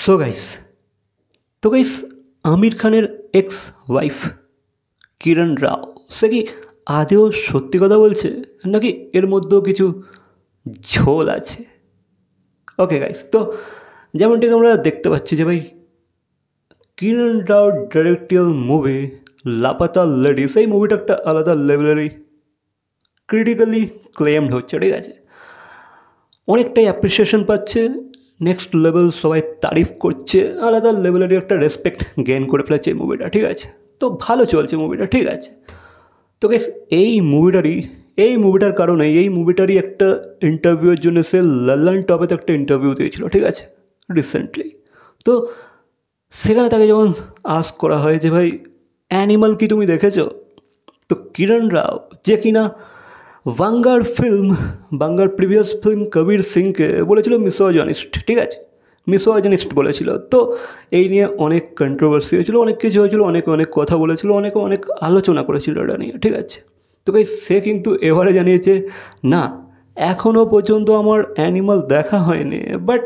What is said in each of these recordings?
So guys আমির খানের ex wife কিরণ রাও সে কি আদেও সত্যি কথা বলছে নাকি এর মধ্যেও কিছু ঝোল আছে? ওকে গাইস, তো যেমনটি আমরা দেখতে পাচ্ছি যে ভাই কিরণ রাও ডাইরেক্টিয়াল মুভি লাপাতা লেডিস, এই মুভিটা একটা আলাদা লেভেলেরই ক্রিটিক্যালি ক্লেমড হচ্ছে, ঠিক আছে? অনেকটাই অ্যাপ্রিসিয়েশন পাচ্ছে, নেক্সট লেভেল সবাই তারিফ করছে, আলাদা লেভেলেরই একটা রেসপেক্ট গেইন করে ফেলেছে এই মুভিটা, ঠিক আছে? তো ভালো চলছে মুভিটা, ঠিক আছে? তো গাইস এই মুভিটার কারণে এই মুভিটারই একটা ইন্টারভিউয়ের জন্য সে লল্লান টপেতে একটা ইন্টারভিউ দিয়েছিল, ঠিক আছে, রিসেন্টলি। তো সেখানে তাকে যেমন আস্ক করা হয় যে ভাই অ্যানিমাল কি তুমি দেখেছো? তো কিরণ রাও যে কিনা বাঙ্গার প্রিভিয়াস ফিল্ম কবির সিংকে বলেছিল মিসোজনিস্ট, ঠিক আছে, মিসোজনিস্ট বলেছিল। তো এই নিয়ে অনেক কন্ট্রোভার্সি হয়েছিল, অনেক কিছু হয়েছিল, অনেক কথা বলেছিল, অনেক আলোচনা করেছিল এটা নিয়ে, ঠিক আছে? তো ভাই সে কিন্তু এবারে জানিয়েছে না, এখনও পর্যন্ত আমার অ্যানিমাল দেখা হয়নি, বাট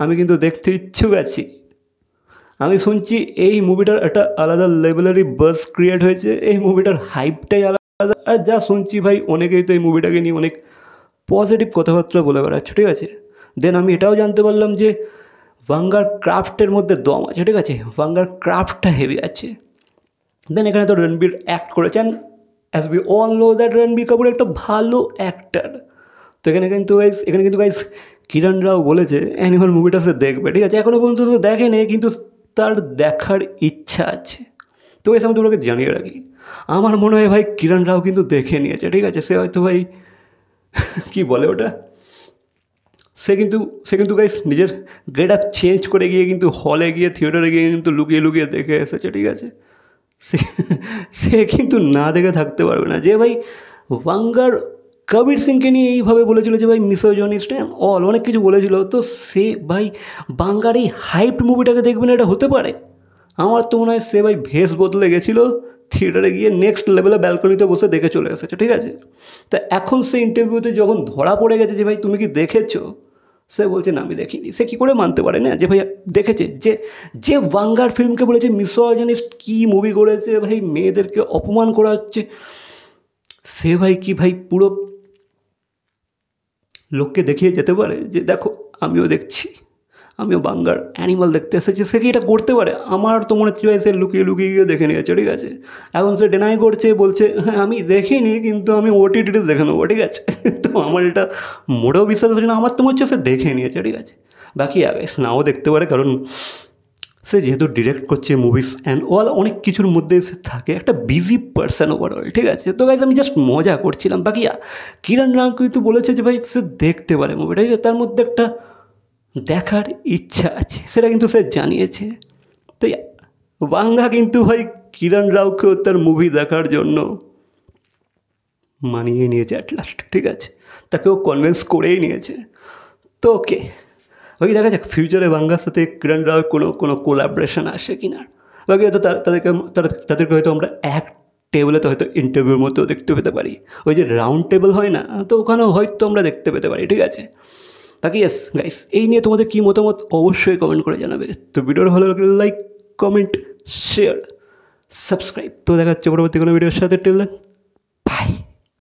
আমি কিন্তু দেখতে ইচ্ছুক আছি। আমি শুনছি এই মুভিটার একটা আলাদা লেভেলেরই বাজ ক্রিয়েট হয়েছে, এই মুভিটার হাইপটাই আলাদা। আর যা শুনছি ভাই অনেকেই তো এই মুভিটাকে নিয়ে অনেক পজিটিভ কথাবার্তা বলে বেড়াচ্ছে, ঠিক আছে? দেন আমি এটাও জানতে পারলাম যে বাঙ্গার ক্রাফটের মধ্যে দম আছে, ঠিক আছে, বাঙ্গার ক্রাফটটা হেভি আছে। দেন এখানে তো রণবীর অ্যাক্ট করেছেন, as we all know that Ranbir Kapoor একটা ভালো অ্যাক্টার। তো এখানে কিন্তু গাইস কিরণ রাও বলেছে অ্যানিমাল মুভিটা সে দেখবে, ঠিক আছে? এখনও পর্যন্ত তো দেখেনি, কিন্তু তার দেখার ইচ্ছা আছে। তো গাইস আমি তোমাকে জানিয়ে রাখি, আমার মনে হয় ভাই কিরণ রাও কিন্তু দেখে নিয়েছে, ঠিক আছে? সে হয়তো ভাই কী বলে ওটা, সে কিন্তু গাইস নিজের গেট আপ চেঞ্জ করে গিয়ে কিন্তু হলে গিয়ে থিয়েটারে গিয়ে কিন্তু লুকিয়ে দেখে এসেছে, ঠিক আছে? সে কিন্তু না দেখে থাকতে পারবে না যে ভাই বাঙ্গার কবির সিংকে নিয়ে এইভাবে বলেছিল যে ভাই মিসোজনিস্ট অনেক কিছু বলেছিল। তো সে ভাই বাঙ্গার এই হাইপ মুভিটাকে দেখবে না, এটা হতে পারে? আমার তো মনে হয় সে ভাই ভেস বদলে গেছিলো, থিয়েটারে গিয়ে নেক্সট লেভেলে ব্যালকনিতে বসে দেখে চলে এসেছে, ঠিক আছে? তা এখন সে ইন্টারভিউতে যখন ধরা পড়ে গেছে যে ভাই তুমি কি দেখেছো, সে বলছে না আমি দেখিনি। সে কী করে মানতে পারে না যে ভাই দেখেছে? যে বাঙ্গার ফিল্মকে বলেছে মিসোজিনিস্ট, কী মুভি করেছে ভাই, মেয়েদেরকে অপমান করা হচ্ছে, সে ভাই কি ভাই পুরো লোককে দেখিয়ে যেতে পারে যে দেখো আমিও দেখছি, আমিও বাঙ্গার অ্যানিমাল দেখতে এসেছি? সে কি এটা করতে পারে? আমার তো মনে হচ্ছে সে লুকিয়ে গিয়ে দেখে নিয়েছে, ঠিক আছে? এখন সে ডেনাই করছে, বলছে হ্যাঁ আমি দেখিনি, কিন্তু আমি ওটিটিতে দেখে নেবো, ঠিক আছে? তো আমার এটা মোটেও বিশ্বাস হচ্ছে না, আমার তো মনে হচ্ছে সে দেখে নিয়েছে, ঠিক আছে? বাকি নাও দেখতে পারে, কারণ সে যেহেতু ডিরেক্ট করছে মুভিস অ্যান্ড অনেক কিছুর মধ্যে সে থাকে, একটা বিজি পার্সন ওভারঅল, ঠিক আছে? তো গাইস আমি জাস্ট মজা করছিলাম। বাকি কিরণ রাও কিন্তু বলেছে যে ভাই সে দেখতে পারে মুভিটা, তার মধ্যে একটা দেখার ইচ্ছা আছে, সেটা কিন্তু সে জানিয়েছে। তো বাংলা কিন্তু ভাই কিরণ রাওকেও তার মুভি দেখার জন্য মানিয়ে নিয়েছে অ্যাট লাস্ট, ঠিক আছে? তাকেও কনভিন্স করেই নিয়েছে। তো ওকে, ওই দেখা যাক ফিউচারে বাংলার সাথে কিরণ রাওয়ের কোনো কোলাবরেশন আসে কি না। বাকি হয়তো তাদেরকে হয়তো আমরা এক টেবিলে তো হয়তো ইন্টারভিউর মধ্যেও দেখতে পেতে পারি, ওই যে রাউন্ড টেবিল হয় না, তো ওখানেও হয়তো আমরা দেখতে পেতে পারি, ঠিক আছে? বাকি গাইস এই নিয়ে তোমাদের কী মতামত অবশ্যই কমেন্ট করে জানাবে। তো ভিডিওটা ভালো লাগলে লাইক, কমেন্ট, শেয়ার, সাবস্ক্রাইব। তো দেখা হচ্ছে পরবর্তী কোনো ভিডিওর সাথে। Till then